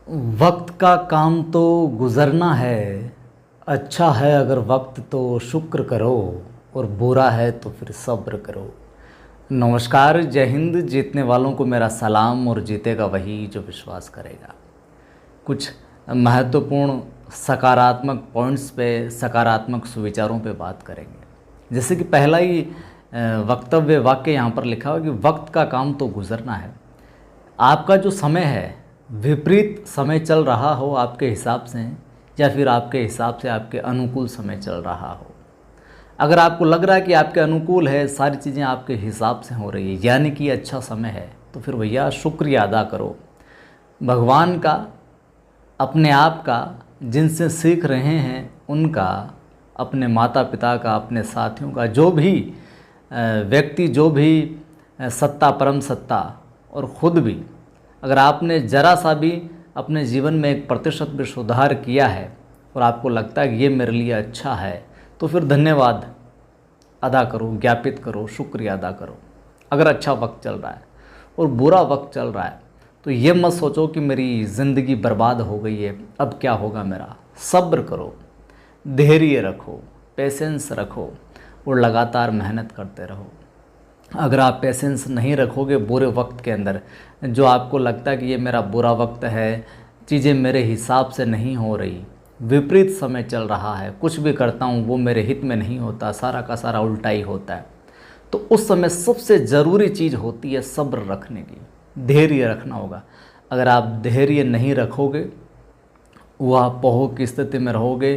वक्त का काम तो गुज़रना है, अच्छा है अगर वक्त तो शुक्र करो और बुरा है तो फिर सब्र करो। नमस्कार, जय हिंद। जीतने वालों को मेरा सलाम और जीतेगा वही जो विश्वास करेगा। कुछ महत्वपूर्ण सकारात्मक पॉइंट्स पे, सकारात्मक सुविचारों पे बात करेंगे। जैसे कि पहला ही वक्तव्य वाक्य यहाँ पर लिखा हुआ कि वक्त का काम तो गुज़रना है। आपका जो समय है, विपरीत समय चल रहा हो आपके हिसाब से, या फिर आपके हिसाब से आपके अनुकूल समय चल रहा हो। अगर आपको लग रहा है कि आपके अनुकूल है, सारी चीज़ें आपके हिसाब से हो रही है, यानी कि अच्छा समय है, तो फिर भैया शुक्रिया अदा करो भगवान का, अपने आप का, जिनसे सीख रहे हैं उनका, अपने माता पिता का, अपने साथियों का, जो भी व्यक्ति, जो भी सत्ता, परम सत्ता, और ख़ुद भी अगर आपने ज़रा सा भी अपने जीवन में 1% भी सुधार किया है और आपको लगता है कि ये मेरे लिए अच्छा है, तो फिर धन्यवाद अदा करो, ज्ञापित करो, शुक्रिया अदा करो। अगर अच्छा वक्त चल रहा है और बुरा वक्त चल रहा है तो ये मत सोचो कि मेरी ज़िंदगी बर्बाद हो गई है, अब क्या होगा मेरा। सब्र करो, धैर्य रखो, पेशेंस रखो और लगातार मेहनत करते रहो। अगर आप पेशेंस नहीं रखोगे बुरे वक्त के अंदर, जो आपको लगता है कि ये मेरा बुरा वक्त है, चीज़ें मेरे हिसाब से नहीं हो रही, विपरीत समय चल रहा है, कुछ भी करता हूँ वो मेरे हित में नहीं होता, सारा का सारा उल्टा ही होता है, तो उस समय सबसे ज़रूरी चीज़ होती है सब्र रखने की, धैर्य रखना होगा। अगर आप धैर्य नहीं रखोगे, वह पोह की स्थिति में रहोगे,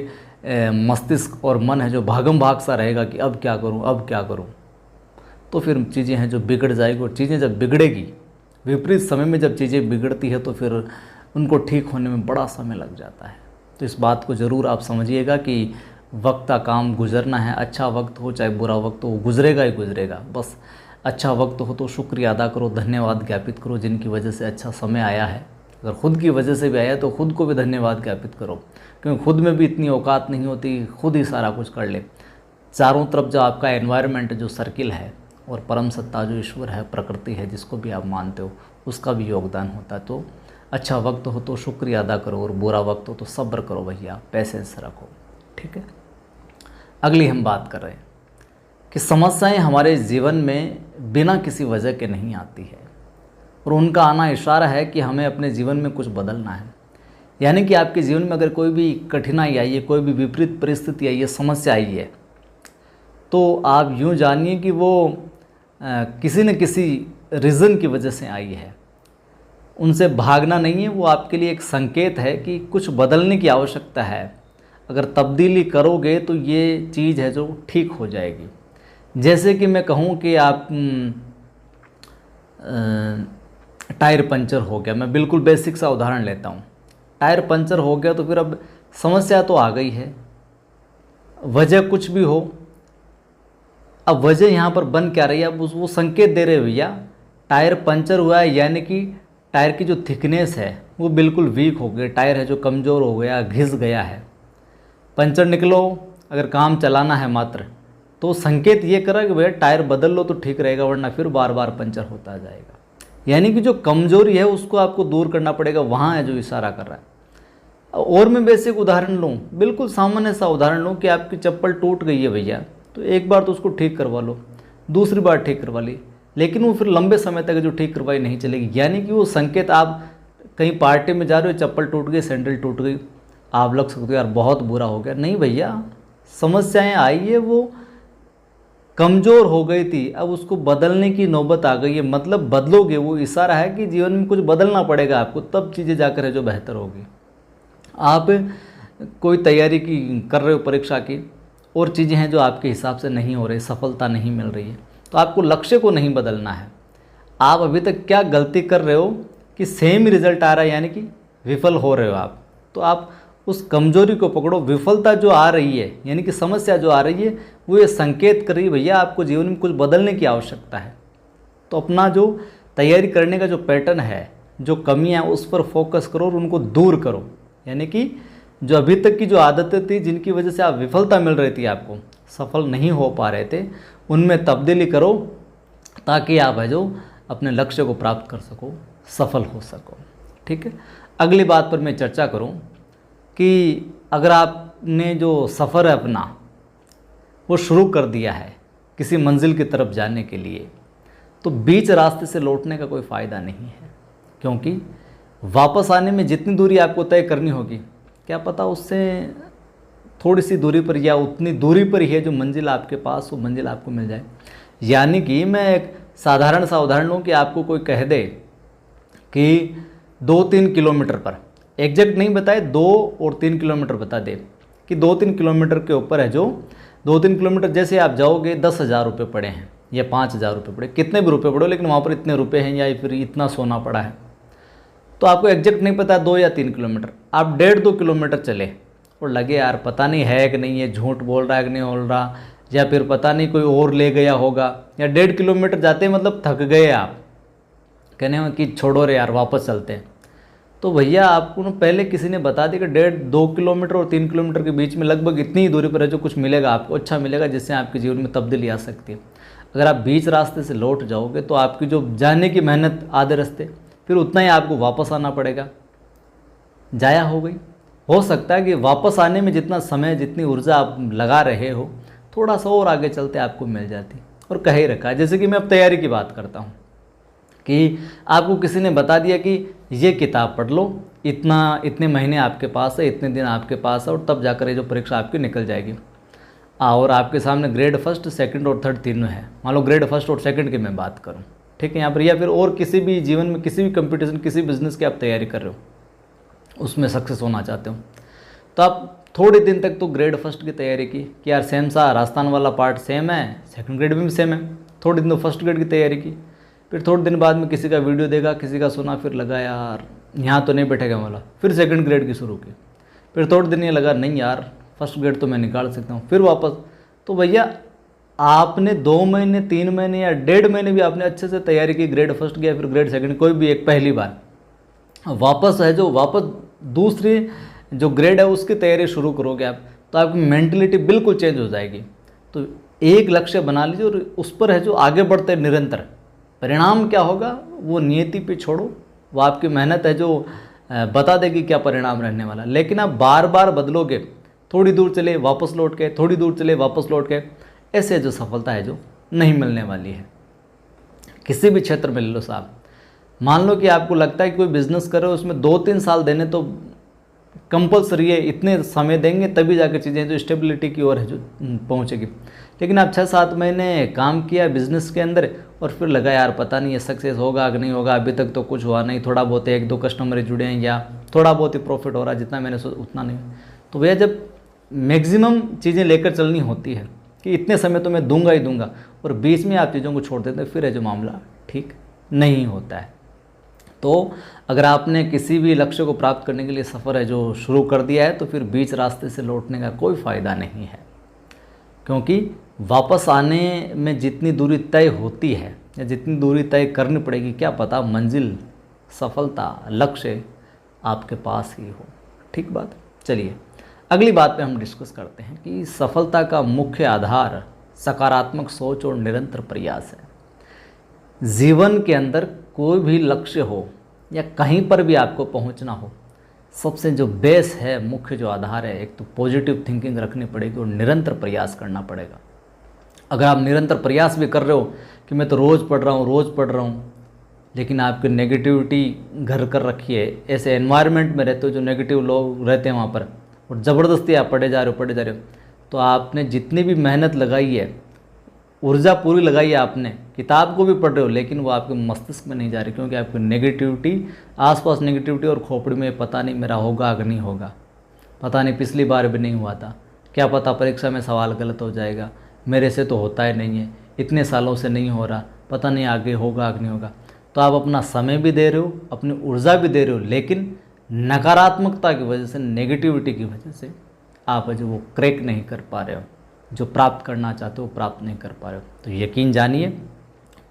मस्तिष्क और मन है जो भागम भाग सा रहेगा कि अब क्या करूँ, अब क्या करूँ, तो फिर चीज़ें हैं जो बिगड़ जाएगी। और चीज़ें जब बिगड़ेगी, विपरीत समय में जब चीज़ें बिगड़ती है, तो फिर उनको ठीक होने में बड़ा समय लग जाता है। तो इस बात को ज़रूर आप समझिएगा कि वक्त का काम गुजरना है। अच्छा वक्त हो चाहे बुरा वक्त हो, गुजरेगा ही गुजरेगा। बस अच्छा वक्त हो तो शुक्रिया अदा करो, धन्यवाद ज्ञापित करो जिनकी वजह से अच्छा समय आया है। अगर ख़ुद की वजह से भी आया है तो ख़ुद को भी धन्यवाद ज्ञापित करो, क्योंकि ख़ुद में भी इतनी औकात नहीं होती खुद ही सारा कुछ कर ले। चारों तरफ जो आपका एनवायरनमेंट, जो सर्किल है, और परम सत्ता जो ईश्वर है, प्रकृति है, जिसको भी आप मानते हो, उसका भी योगदान होता है। तो अच्छा वक्त हो तो शुक्रिया अदा करो और बुरा वक्त हो तो सब्र करो भैया, पेशेंस रखो। ठीक है। अगली हम बात कर रहे हैं कि समस्याएं हमारे जीवन में बिना किसी वजह के नहीं आती है, और उनका आना इशारा है कि हमें अपने जीवन में कुछ बदलना है। यानी कि आपके जीवन में अगर कोई भी कठिनाई आई है, कोई भी विपरीत परिस्थिति आई है, समस्या आई है, तो आप यूँ जानिए कि वो किसी न किसी रीज़न की वजह से आई है। उनसे भागना नहीं है, वो आपके लिए एक संकेत है कि कुछ बदलने की आवश्यकता है। अगर तब्दीली करोगे तो ये चीज़ है जो ठीक हो जाएगी। जैसे कि मैं कहूँ कि आप टायर पंचर हो गया, मैं बिल्कुल बेसिक सा उदाहरण लेता हूँ। टायर पंचर हो गया तो फिर अब समस्या तो आ गई है, वजह कुछ भी हो, अब वजह यहाँ पर बन क्या रही है, अब वो संकेत दे रहे भैया टायर पंचर हुआ है, यानी कि टायर की जो थिकनेस है वो बिल्कुल वीक हो गई, टायर है जो कमज़ोर हो गया, घिस गया है। पंचर निकलो, अगर काम चलाना है मात्र, तो संकेत ये करा कि भैया टायर बदल लो तो ठीक रहेगा, वरना फिर बार बार पंचर होता जाएगा। यानी कि जो कमज़ोरी है उसको आपको दूर करना पड़ेगा, वहाँ है जो इशारा कर रहा है। और मैं बेसिक उदाहरण लूँ, बिल्कुल सामान्य सा उदाहरण लूँ कि आपकी चप्पल टूट गई है भैया, तो एक बार तो उसको ठीक करवा लो, दूसरी बार ठीक करवा ली, लेकिन वो फिर लंबे समय तक जो ठीक करवाई नहीं चलेगी। यानी कि वो संकेत, आप कहीं पार्टी में जा रहे हो, चप्पल टूट गई, सैंडल टूट गई, आप लग सकते हो यार बहुत बुरा हो गया। नहीं भैया, समस्याएं आई है, वो कमज़ोर हो गई थी, अब उसको बदलने की नौबत आ गई है, मतलब बदलोगे, वो इशारा है कि जीवन में कुछ बदलना पड़ेगा आपको, तब चीज़ें जाकर है जो बेहतर होगी। आप कोई तैयारी कर रहे हो परीक्षा की, और चीज़ें हैं जो आपके हिसाब से नहीं हो रही, सफलता नहीं मिल रही है, तो आपको लक्ष्य को नहीं बदलना है। आप अभी तक क्या गलती कर रहे हो कि सेम ही रिजल्ट आ रहा है, यानी कि विफल हो रहे हो आप, तो आप उस कमजोरी को पकड़ो। विफलता जो आ रही है, यानी कि समस्या जो आ रही है, वो ये संकेत कर रही है भैया आपको जीवन में कुछ बदलने की आवश्यकता है। तो अपना जो तैयारी करने का जो पैटर्न है, जो कमियाँ, उस पर फोकस करो और उनको दूर करो। यानी कि जो अभी तक की जो आदतें थी जिनकी वजह से आप विफलता मिल रही थी, आपको सफल नहीं हो पा रहे थे, उनमें तब्दीली करो, ताकि आप है जो अपने लक्ष्य को प्राप्त कर सको, सफल हो सको। ठीक है। अगली बात पर मैं चर्चा करूं कि अगर आपने जो सफ़र है अपना वो शुरू कर दिया है किसी मंजिल की तरफ जाने के लिए, तो बीच रास्ते से लौटने का कोई फ़ायदा नहीं है, क्योंकि वापस आने में जितनी दूरी आपको तय करनी होगी, क्या पता उससे थोड़ी सी दूरी पर या उतनी दूरी पर ही है जो मंजिल आपके पास, वो मंजिल आपको मिल जाए। यानी कि मैं एक साधारण सा उदाहरण लूँ कि आपको कोई कह दे कि 2-3 किलोमीटर पर, एग्जैक्ट नहीं बताए, 2 और 3 किलोमीटर बता दे कि 2-3 किलोमीटर के ऊपर है जो 2-3 किलोमीटर जैसे आप जाओगे 10,000 रुपये पड़े हैं या 5,000 रुपये पड़े, कितने भी रुपये पड़ो, लेकिन वहाँ पर इतने रुपये हैं या फिर इतना सोना पड़ा है, तो आपको एग्जैक्ट नहीं पता 2 या 3 किलोमीटर, आप 1.5-2 किलोमीटर चले और लगे यार पता नहीं है कि नहीं, ये झूठ बोल रहा है कि नहीं बोल रहा, या फिर पता नहीं कोई और ले गया होगा, या 1.5 किलोमीटर जाते मतलब थक गए आप, कहने में कि छोड़ो रे यार वापस चलते हैं। तो भैया आपको ना पहले किसी ने बता दिया कि 1.5-2 किलोमीटर और 3 किलोमीटर के बीच में लगभग इतनी ही दूरी पर है जो कुछ मिलेगा आपको, अच्छा मिलेगा, जिससे आपके जीवन में तब्दीली आ सकती है। अगर आप बीच रास्ते से लौट जाओगे तो आपकी जो जाने की मेहनत आधे रास्ते, फिर उतना ही आपको वापस आना पड़ेगा, जाया हो गई। हो सकता है कि वापस आने में जितना समय, जितनी ऊर्जा आप लगा रहे हो, थोड़ा सा और आगे चलते आपको मिल जाती। और कह ही रखा है, जैसे कि मैं अब तैयारी की बात करता हूँ कि आपको किसी ने बता दिया कि ये किताब पढ़ लो, इतने महीने आपके पास है, इतने दिन आपके पास है, और तब जाकर ये जो परीक्षा आपकी निकल जाएगी। और आपके सामने ग्रेड फर्स्ट, सेकंड और थर्ड तीनों है, मान लो ग्रेड फर्स्ट और सेकंड की मैं बात करूँ, ठीक है, यहाँ पर, या फिर और किसी भी जीवन में किसी भी कंपटीशन, किसी बिजनेस की आप तैयारी कर रहे हो, उसमें सक्सेस होना चाहते हो, तो आप थोड़े दिन तक तो ग्रेड फर्स्ट की तैयारी की कि यार सेम सा राजस्थान वाला पार्ट सेम है, सेकंड ग्रेड में भी सेम है, थोड़े दिन तो फर्स्ट ग्रेड की तैयारी की। फिर थोड़े दिन बाद में किसी का वीडियो देखा, किसी का सुना, फिर लगा यार यहाँ तो नहीं बैठेगा वाला, फिर सेकंड ग्रेड की शुरू की। फिर थोड़े दिन ये लगा नहीं यार फर्स्ट ग्रेड तो मैं निकाल सकता हूँ, फिर वापस। तो भैया आपने 2 महीने, 3 महीने या 1.5 महीने भी आपने अच्छे से तैयारी की, ग्रेड फर्स्ट किया, फिर ग्रेड सेकंड, कोई भी एक पहली बार, वापस है जो वापस दूसरी जो ग्रेड है उसकी तैयारी शुरू करोगे आप, तो आपकी मेंटलिटी बिल्कुल चेंज हो जाएगी। तो एक लक्ष्य बना लीजिए और उस पर है जो आगे बढ़ते निरंतर, परिणाम क्या होगा वो नियति पे छोड़ो, वो आपकी मेहनत है जो बता देगी क्या परिणाम रहने वाला। लेकिन आप बार बार बदलोगे, थोड़ी दूर चले वापस लौट के, थोड़ी दूर चले वापस लौट के, ऐसे जो सफलता है जो नहीं मिलने वाली है। किसी भी क्षेत्र में ले लो साहब, मान लो कि आपको लगता है कि कोई बिजनेस करो, उसमें 2-3 साल देने तो कंपलसरी है, इतने समय देंगे तभी जाकर चीज़ें जो स्टेबिलिटी की ओर है जो पहुंचेगी। लेकिन आप 6-7 महीने काम किया बिजनेस के अंदर और फिर लगा यार पता नहीं ये सक्सेस होगा कि नहीं होगा, अभी तक तो कुछ हुआ नहीं, थोड़ा बहुत 1-2 कस्टमर जुड़े हैं या थोड़ा बहुत ही प्रॉफिट हो रहा है, जितना मैंने सोचा उतना नहीं। तो भैया जब मैक्सिमम चीज़ें लेकर चलनी होती है कि इतने समय तो मैं दूंगा ही दूंगा, और बीच में आप चीज़ों को छोड़ देते हैं, फिर है जो मामला ठीक नहीं होता है। तो अगर आपने किसी भी लक्ष्य को प्राप्त करने के लिए सफ़र है जो शुरू कर दिया है, तो फिर बीच रास्ते से लौटने का कोई फ़ायदा नहीं है, क्योंकि वापस आने में जितनी दूरी तय होती है या जितनी दूरी तय करनी पड़ेगी, क्या पता मंजिल, सफलता, लक्ष्य आपके पास ही हो। ठीक बात। चलिए अगली बात पे हम डिस्कस करते हैं कि सफलता का मुख्य आधार सकारात्मक सोच और निरंतर प्रयास है। जीवन के अंदर कोई भी लक्ष्य हो या कहीं पर भी आपको पहुंचना हो, सबसे जो बेस है, मुख्य जो आधार है, एक तो पॉजिटिव थिंकिंग रखनी पड़ेगी और निरंतर प्रयास करना पड़ेगा। अगर आप निरंतर प्रयास भी कर रहे हो कि मैं तो रोज़ पढ़ रहा हूँ, लेकिन आपकी नेगेटिविटी घर कर रखी है, ऐसे एनवायरनमेंट में रहते हो जो नेगेटिव लोग रहते हैं वहाँ पर, और ज़बरदस्ती आप पढ़े जा रहे हो, तो आपने जितनी भी मेहनत लगाई है, ऊर्जा पूरी लगाई है आपने, किताब को भी पढ़ रहे हो, लेकिन वो आपके मस्तिष्क में नहीं जा रही, क्योंकि आपकी नेगेटिविटी, आसपास नेगेटिविटी और खोपड़ी में पता नहीं मेरा होगा कि नहीं होगा, पता नहीं पिछली बार भी नहीं हुआ था, क्या पता परीक्षा में सवाल गलत हो जाएगा, मेरे से तो होता ही नहीं है, इतने सालों से नहीं हो रहा, पता नहीं आगे होगा कि नहीं होगा। तो आप अपना समय भी दे रहे हो, अपनी ऊर्जा भी दे रहे हो, लेकिन नकारात्मकता की वजह से, नेगेटिविटी की वजह से आप जो वो क्रैक नहीं कर पा रहे हो, जो प्राप्त करना चाहते हो प्राप्त नहीं कर पा रहे हो। तो यकीन जानिए,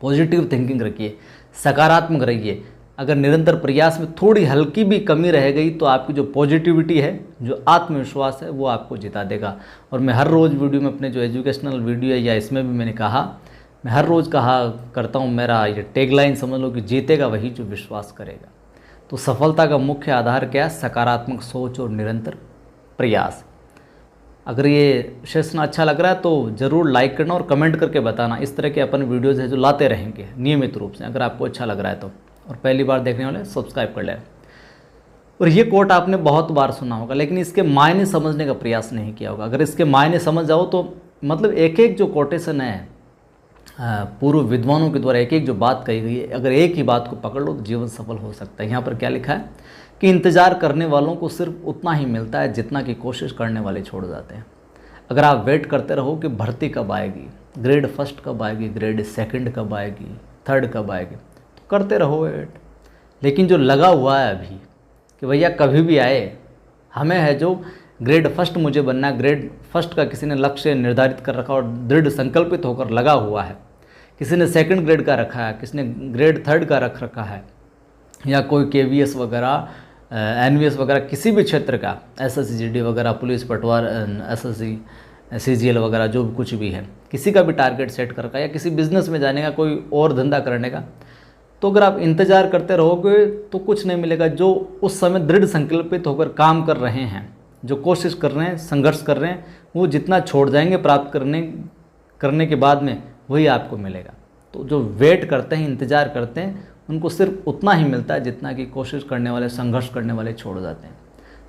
पॉजिटिव थिंकिंग रखिए, सकारात्मक रहिए। अगर निरंतर प्रयास में थोड़ी हल्की भी कमी रह गई तो आपकी जो पॉजिटिविटी है, जो आत्मविश्वास है, वो आपको जिता देगा। और मैं हर रोज़ वीडियो में, अपने जो एजुकेशनल वीडियो है या इसमें भी मैंने कहा, मैं हर रोज़ कहा करता हूँ, मेरा ये टैगलाइन समझ लो कि जीतेगा वही जो विश्वास करेगा। तो सफलता का मुख्य आधार क्या है? सकारात्मक सोच और निरंतर प्रयास। अगर ये सेशन अच्छा लग रहा है तो ज़रूर लाइक करना और कमेंट करके बताना। इस तरह के अपन वीडियोज़ है जो लाते रहेंगे नियमित रूप से, अगर आपको अच्छा लग रहा है तो। और पहली बार देखने वाले सब्सक्राइब कर लें। और ये कोट आपने बहुत बार सुना होगा, लेकिन इसके मायने समझने का प्रयास नहीं किया होगा। अगर इसके मायने समझ जाओ तो मतलब एक एक जो कोटेशन है पूर्व विद्वानों के द्वारा, एक एक जो बात कही गई है, अगर एक ही बात को पकड़ लो तो जीवन सफल हो सकता है। यहाँ पर क्या लिखा है कि इंतज़ार करने वालों को सिर्फ उतना ही मिलता है जितना कि कोशिश करने वाले छोड़ जाते हैं। अगर आप वेट करते रहो कि भर्ती कब आएगी, ग्रेड फर्स्ट कब आएगी, ग्रेड सेकंड कब आएगी, थर्ड कब आएगी, तो करते रहो वेट। लेकिन जो लगा हुआ है अभी कि भैया कभी भी आए, हमें है जो ग्रेड फर्स्ट मुझे बनना है, ग्रेड फर्स्ट का किसी ने लक्ष्य निर्धारित कर रखा और दृढ़ संकल्पित होकर लगा हुआ है, किसी ने सेकंड ग्रेड का रखा है, किसी ने ग्रेड थर्ड का रख रखा है, या कोई KVS वगैरह NVS वगैरह किसी भी क्षेत्र का, SSC GD वगैरह, पुलिस पटवार, SSC CGL वगैरह, जो कुछ भी है, किसी का भी टारगेट सेट कर रखा है, या किसी बिजनेस में जाने का, कोई और धंधा करने का, तो अगर आप इंतज़ार करते रहोगे तो कुछ नहीं मिलेगा। जो उस समय दृढ़ संकल्पित होकर काम कर रहे हैं, जो कोशिश कर रहे हैं, संघर्ष कर रहे हैं, वो जितना छोड़ जाएंगे प्राप्त करने के बाद में, वही आपको मिलेगा। तो जो वेट करते हैं, इंतज़ार करते हैं, उनको सिर्फ उतना ही मिलता है जितना कि कोशिश करने वाले, संघर्ष करने वाले छोड़ जाते हैं।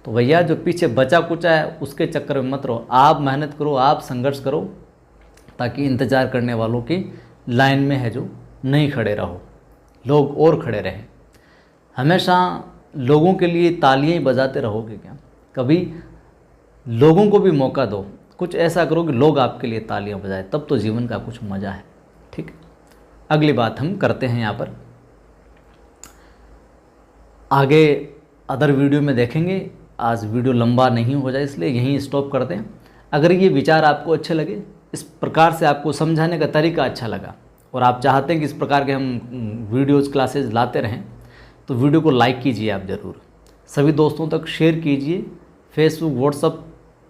तो भैया जो पीछे बचा कुचा है उसके चक्कर में मत रहो, आप मेहनत करो, आप संघर्ष करो, ताकि इंतज़ार करने वालों की लाइन में है जो नहीं खड़े रहो, लोग और खड़े रहें। हमेशा लोगों के लिए तालियां ही बजाते रहोगे क्या? कभी लोगों को भी मौका दो, कुछ ऐसा करो कि लोग आपके लिए तालियां बजाएं, तब तो जीवन का कुछ मज़ा है। ठीक, अगली बात हम करते हैं यहाँ पर, आगे अदर वीडियो में देखेंगे। आज वीडियो लंबा नहीं हो जाए इसलिए यहीं स्टॉप करते हैं। अगर ये विचार आपको अच्छे लगे, इस प्रकार से आपको समझाने का तरीका अच्छा लगा, और आप चाहते हैं कि इस प्रकार के हम वीडियोज़ क्लासेस लाते रहें, तो वीडियो को लाइक कीजिए आप ज़रूर, सभी दोस्तों तक शेयर कीजिए। फेसबुक, व्हाट्सअप,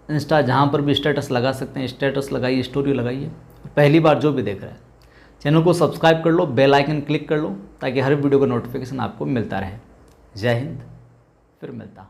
इंस्टा, जहाँ पर भी स्टेटस लगा सकते हैं स्टेटस लगाइए, स्टोरी लगाइए। पहली बार जो भी देख रहे हैं चैनल को सब्सक्राइब कर लो, बेल आइकन क्लिक कर लो, ताकि हर वीडियो का नोटिफिकेशन आपको मिलता रहे। जय हिंद, फिर मिलता।